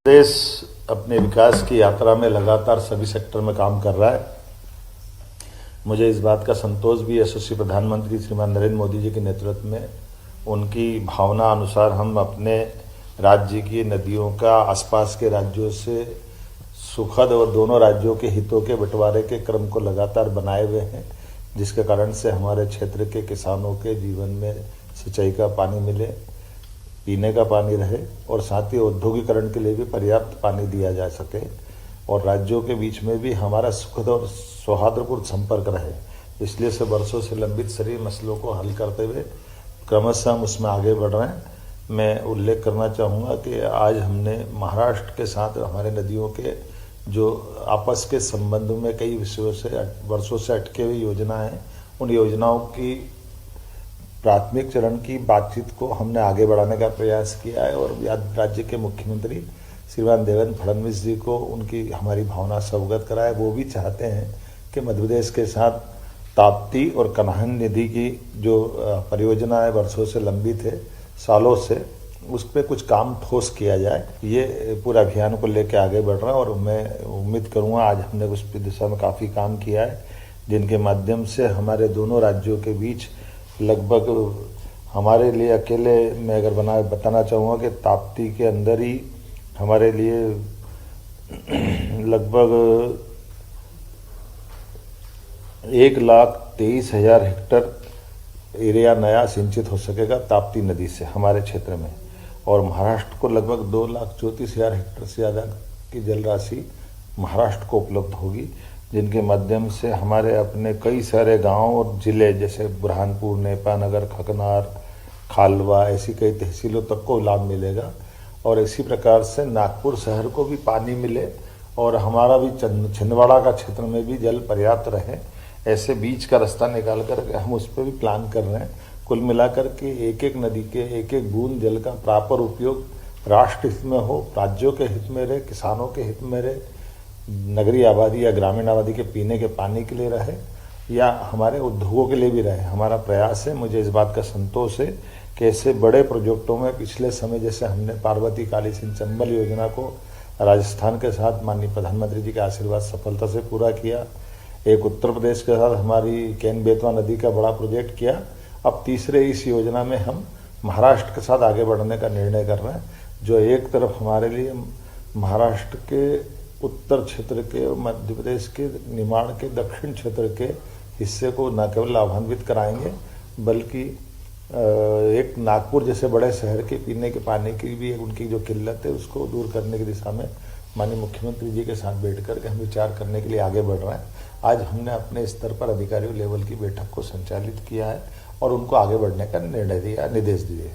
देश अपने विकास की यात्रा में लगातार सभी सेक्टर में काम कर रहा है। मुझे इस बात का संतोष भी यशस्वी प्रधानमंत्री श्रीमान नरेंद्र मोदी जी के नेतृत्व में उनकी भावना अनुसार हम अपने राज्य की नदियों का आसपास के राज्यों से सुखद और दोनों राज्यों के हितों के बंटवारे के क्रम को लगातार बनाए हुए हैं, जिसके कारण से हमारे क्षेत्र के किसानों के जीवन में सिंचाई का पानी मिले, पीने का पानी रहे और साथ ही औद्योगिकरण के लिए भी पर्याप्त पानी दिया जा सके और राज्यों के बीच में भी हमारा सुखद और सौहार्दपूर्ण संपर्क रहे। इसलिए से वर्षों से लंबित सभी मसलों को हल करते हुए क्रमशः हम उसमें आगे बढ़ रहे हैं। मैं उल्लेख करना चाहूँगा कि आज हमने महाराष्ट्र के साथ हमारे नदियों के जो आपस के संबंध में कई विषयों से वर्षों से अटके हुई योजना है, उन योजनाओं की प्राथमिक चरण की बातचीत को हमने आगे बढ़ाने का प्रयास किया है और राज्य के मुख्यमंत्री श्रीमान देवेंद्र फडणवीस जी को उनकी हमारी भावना से अवगत कराए। वो भी चाहते हैं कि मध्य प्रदेश के साथ ताप्ती और कन्हान नदी की जो परियोजना है वर्षों से लंबित है, सालों से, उस पर कुछ काम ठोस किया जाए। ये पूरा अभियान को लेकर आगे बढ़ रहा है और मैं उम्मीद करूँगा आज हमने उस दिशा में काफ़ी काम किया है, जिनके माध्यम से हमारे दोनों राज्यों के बीच लगभग हमारे लिए अकेले मैं अगर बताना चाहूँगा कि ताप्ती के अंदर ही हमारे लिए लगभग 1,23,000 हेक्टर एरिया नया सिंचित हो सकेगा ताप्ती नदी से हमारे क्षेत्र में, और महाराष्ट्र को लगभग 2,34,000 हेक्टर से ज़्यादा की जल राशि महाराष्ट्र को उपलब्ध होगी, जिनके माध्यम से हमारे अपने कई सारे गांव और जिले जैसे बुरहानपुर, नेपानगर, खकनार, खालवा, ऐसी कई तहसीलों तक को लाभ मिलेगा। और इसी प्रकार से नागपुर शहर को भी पानी मिले और हमारा भी छिंदवाड़ा का क्षेत्र में भी जल पर्याप्त रहे। ऐसे बीच का रास्ता निकाल कर हम उस पर भी प्लान कर रहे हैं। कुल मिलाकर के एक एक नदी के एक एक बूंद जल का प्रॉपर उपयोग राष्ट्र हित में हो, राज्यों के हित में रहे, किसानों के हित में रहे, नगरीय आबादी या ग्रामीण आबादी के पीने के पानी के लिए रहे या हमारे उद्योगों के लिए भी रहे। हमारा प्रयास है। मुझे इस बात का संतोष है कि ऐसे बड़े प्रोजेक्टों में पिछले समय जैसे हमने पार्वती काली सिंह चंबल योजना को राजस्थान के साथ माननीय प्रधानमंत्री जी के आशीर्वाद सफलता से पूरा किया, एक उत्तर प्रदेश के साथ हमारी केन बेतवा नदी का बड़ा प्रोजेक्ट किया। अब तीसरे इस योजना में हम महाराष्ट्र के साथ आगे बढ़ने का निर्णय कर रहे हैं, जो एक तरफ हमारे लिए महाराष्ट्र के उत्तर क्षेत्र के, मध्य प्रदेश के निमाड़ के दक्षिण क्षेत्र के हिस्से को न केवल लाभान्वित कराएंगे बल्कि एक नागपुर जैसे बड़े शहर के पीने के पानी की भी उनकी जो किल्लत है उसको दूर करने की दिशा में माननीय मुख्यमंत्री जी के साथ बैठ कर के हम विचार करने के लिए आगे बढ़ रहे हैं। आज हमने अपने स्तर पर अधिकारियों लेवल की बैठक को संचालित किया है और उनको आगे बढ़ने का निर्देश दिए।